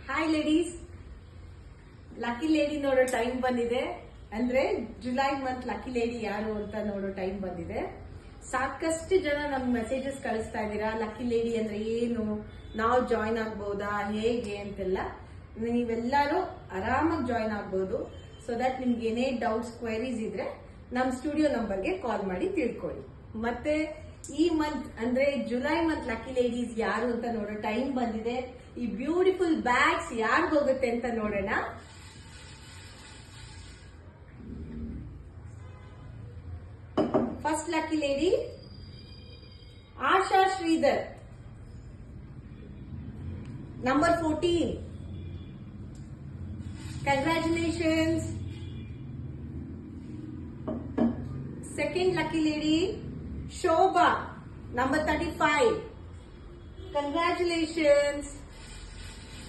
Hi ladies, lucky lady ನೋಡೋ time ಬಂದಿದೆ. ಅಂದ್ರೆ ಜುಲೈ ಮಂತ್ ಲಕ್ಕಿ ಲೇಡಿ ಯಾರು ಅಂತ ನೋಡೋ ಟೈಮ್ ಬಂದಿದೆ. ಸಾಕಷ್ಟು ಜನ ನಮ್ಗೆ ಮೆಸೇಜಸ್ ಕಳಿಸ್ತಾ ಇದ್ದೀರಾ, ಲಕ್ಕಿ ಲೇಡಿ ಅಂದ್ರೆ ಏನು, ನಾವು ಜಾಯಿನ್ ಆಗ್ಬಹುದಾ, ಹೇಗೆ ಅಂತೆಲ್ಲ. ನೀವೆಲ್ಲರೂ ಆರಾಮಾಗಿ ಜಾಯಿನ್ ಆಗ್ಬಹುದು. ಸೊ ದಟ್ ನಿಮ್ಗೆ ಏನೇ ಡೌಟ್ಸ್ ಕ್ವೈರೀಸ್ ಇದ್ರೆ ನಮ್ ಸ್ಟುಡಿಯೋ ನಂಬರ್ಗೆ ಕಾಲ್ ಮಾಡಿ ತಿಳ್ಕೊಳ್ಳಿ. ಮತ್ತೆ ಈ ಮಂತ್ ಅಂದ್ರೆ ಜುಲೈ ಮಂತ್ ಲಕ್ಕಿ ಲೇಡೀಸ್ ಯಾರು ಅಂತ ನೋಡೋ ಟೈಮ್ ಬಂದಿದೆ. ಈ ಬ್ಯೂಟಿಫುಲ್ ಬ್ಯಾಗ್ಸ್ ಯಾರಿಗ್ ಹೋಗುತ್ತೆ ಅಂತ ನೋಡೋಣ. ಫಸ್ಟ್ ಲಕ್ಕಿ ಲೇಡಿ ಆಶಾ Sridhar, number 14. Congratulations. Second lucky lady Shobha, number 35. Congratulations.